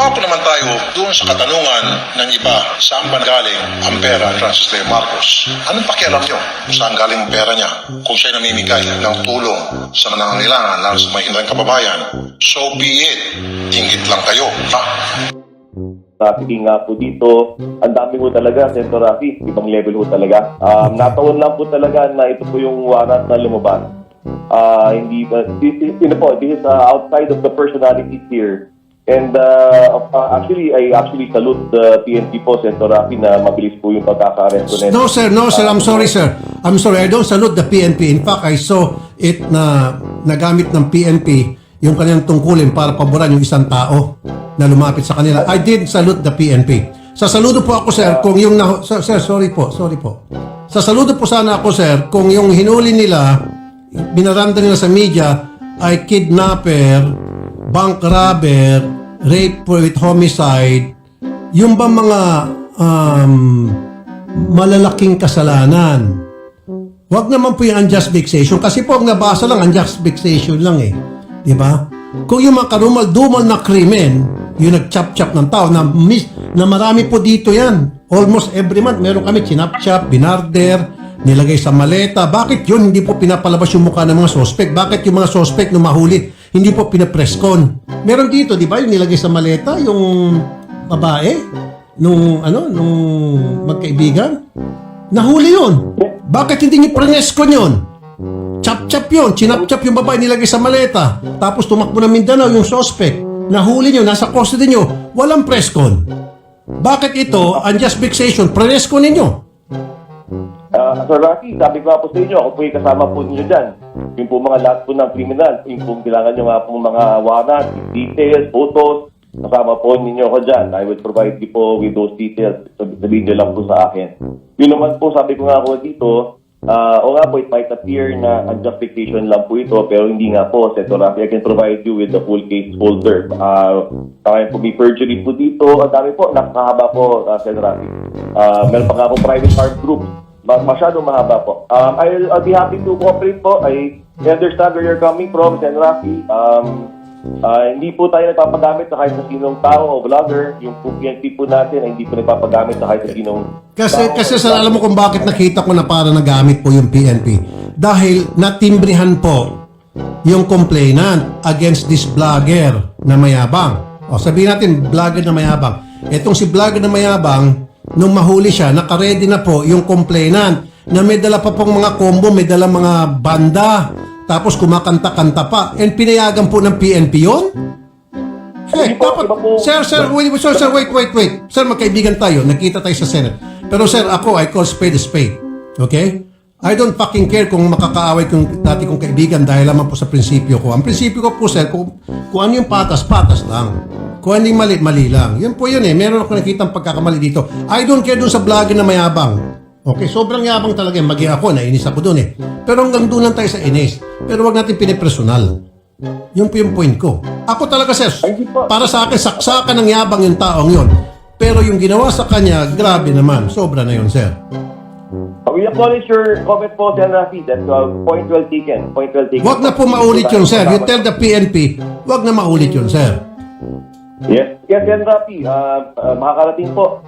Dumako naman tayo doon sa katanungan ng iba, saan ba galing ang pera ni Francis Leo Marcos? Anong pakialam nyo kung saan galing ang pera niya? Kung siya namimigay ng tulong sa nangangailangan, lalo sa mga hinarang kababayan, so be it. Ingit lang kayo. Ha? Trafficking nga po dito, ang dami po talaga, Senator Rafi, ibang level po talaga. Nataon lang po talaga na ito po yung warrant na lumabas. Hindi ba, this is outside of the personalities here. And actually, I salute the PNP po, Senator Rafi, na mabilis po yung pagkaka-arresto nito. No sir, I'm sorry sir. I'm sorry, I don't salute the PNP. In fact, I saw it na nagamit ng PNP yung kanilang tungkulin para paboran yung isang tao na lumapit sa kanila. I did salute the PNP. Sasaludo po ako sir kung yung sir, sorry po. Sasaludo po sana ako sir kung yung hinuli nila, binaranda nila sa media ay kidnapper, bank robber, rape with homicide, yung ba mga malalaking kasalanan. Wag naman po yung unjust vexation kasi po ang nabasa lang unjust vexation lang eh. Di ba? Kung yung mga karumal-dumal na krimen, yung nag-chop-chop ng tao, na marami po dito yan. Almost every month, meron kami chinap-chop, binarder, nilagay sa maleta. Bakit yun hindi po pinapalabas yung mukha ng mga suspect? Bakit yung mga suspect na mahuli, hindi po pinapreskon? Meron dito, di ba, yung nilagay sa maleta, yung babae, nung magkaibigan, nahuli yun. Bakit hindi niyo preskon yun? Chap-chap yun, chinap-chap yung babae, nilagay sa maleta. Tapos tumakbo na Mindanao yung suspect. Nahuli nyo, nasa custody nyo, walang preskon. Bakit ito, unjust vexation, preskon ninyo? Sir Rocky, sabi ko nga po sa inyo, ako po yung kasama po ninyo dyan. Yung po mga lahat po ng kriminal, yung po kailangan nyo nga po mga warrant, details, photos, kasama po ninyo ko dyan. I will provide you po with those details. Sabihin nyo lang po sa akin. Yun naman po, sabi ko nga po dito, o nga po, it might appear na unjustification lang po ito, pero hindi nga po, Senator Rafi, I can provide you with the full case folder. Kaya po may perjury po dito, ang dami po, nakakahaba po, Senator Rafi. Meron pa nga po private armed group, masyadong mahaba po. I'll be happy to cooperate po. I understand where you're coming from, Senator Rafi. Hindi po tayo nagpapagamit sa kahit na sinong tao o vlogger. Yung PNP po natin ay hindi po nagpapagamit sa kahit na sinong Kasi sir, alam mo kung bakit nakita ko na para nagamit po yung PNP. Dahil natimbrihan po yung complainant against this vlogger na mayabang. O sabihin natin, vlogger na mayabang. Etong si vlogger na mayabang, nung mahuli siya, nakaredy na po yung complainant na may dala pa pong mga combo, may dala mga banda, tapos kumakanta-kanta pa. And pinayagan po ng PNP yun? Hey, dapat, sir, wait. Sir, magkaibigan tayo. Nakita tayo sa Senate. Pero sir, ako, I call spade a spade. Okay? I don't fucking care kung makakaaway kong dati kong kaibigan dahil naman po sa prinsipyo ko. Ang prinsipyo ko po, sir, kung ano yung patas lang. Kung ano yung mali lang. Yun po yun eh. Meron ako nakitang pagkakamali dito. I don't care dun sa vlogger na mayabang. Okay, sobrang yabang talaga. Maging ako, nainis ako dun eh. Pero hanggang doon lang tayo sa inis. Pero wag natin pinipersonal. Yun po yung point ko. Ako talaga, sir, para sa akin, saksakan ng yabang yung taong yun. Pero yung ginawa sa kanya, grabe naman. Sobra na yun, sir. We acknowledge your comment po, Senator Rafi. That's point well taken. Wag na po maulit yun, sir. You tell the PNP, wag na maulit yun, sir. Yes, Senator Rafi. Makakarating po.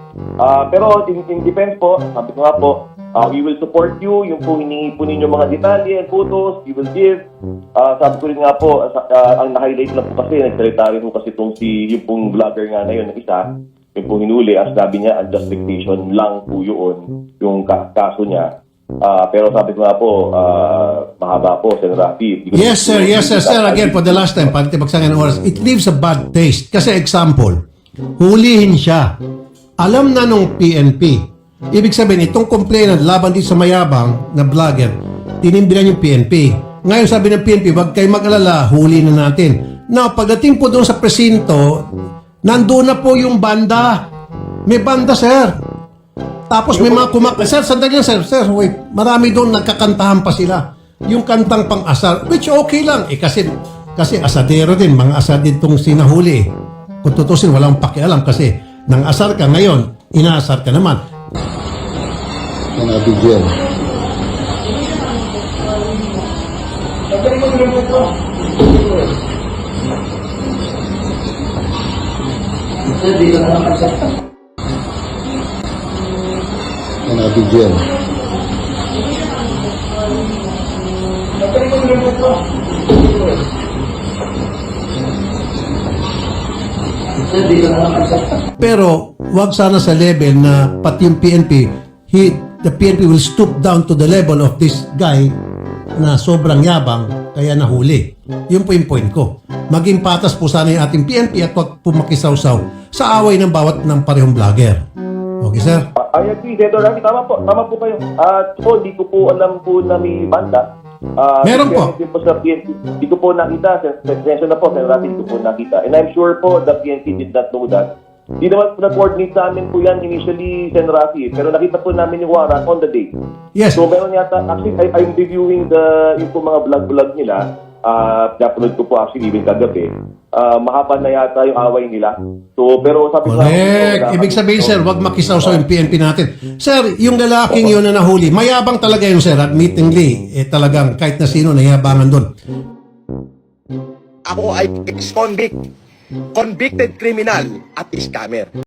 Pero in defense po, sabi ko nga po, we will support you. Yung po hiningi po ninyo mga detalye and photos, we will give. Sabi ko rin nga po, ang na-highlight lang po kasi, nagsalita rin po kasi yung pong vlogger nga na yun, isa, yung pong hinuli, as sabi niya, unjust vexation lang po yun, yung kaso niya. Pero sabi ko nga po, mahaba po, Senator Rafi. Yes, sir. Again, for the last time, pagtibagsangan ng oras, it leaves a bad taste. Kasi example, hulihin siya. Alam na nung PNP. Ibig sabihin, itong complainant laban dito sa mayabang na vlogger, tinimbilan yung PNP. Ngayon sabi ng PNP, wag kayo mag-alala, huli na natin. Now, pagdating po doon sa presinto, nandoon na po yung banda. May banda, sir. Tapos may mga Sir, sandali lang, sir. Sir, wait. Marami doon nagkakantahan pa sila. Yung kantang pang-asar, which okay lang. Kasi asadero din. Mga asar din itong sinahuli. Kung tutusin, walang pakialam kasi nang asar ka ngayon, inaasar ka naman. Nabigyan. Nabigyan. Pero wag sana sa level na pati yung PNP, the PNP will stoop down to the level of this guy na sobrang yabang kaya nahuli. Yun po yung point ko. Maging patas po sana yung ating PNP at wag po makisawsaw sa away ng bawat ng parehong vlogger. Okay, sir? I agree, Senator Rafi. Tama po kayo. At po, di ko po alam po na may banda. Meron po. Din po sa PNP. Di ko po nakita. Sensya na po, Senator Rafi, di ko po nakita. And I'm sure po the PNP did not know that. Di naman po na-coordinate sa amin po yan initially, Senator Rafi. Pero nakita po namin yung warrant on the day. Yes. So meron yata, actually, I'm reviewing yung po mga vlog nila. Napanood ko po actually even kagabi. Mahaba na yata yung away nila. So, pero sabi ko... Correct. Ibig sabihin, sir, wag makisawsaw yung PNP natin. Sir, yung lalaking yun na nahuli, mayabang talaga yun, sir. Admittingly, talagang kahit na sino nayabangan doon. Ako ay ex-convict, convicted criminal at scammer.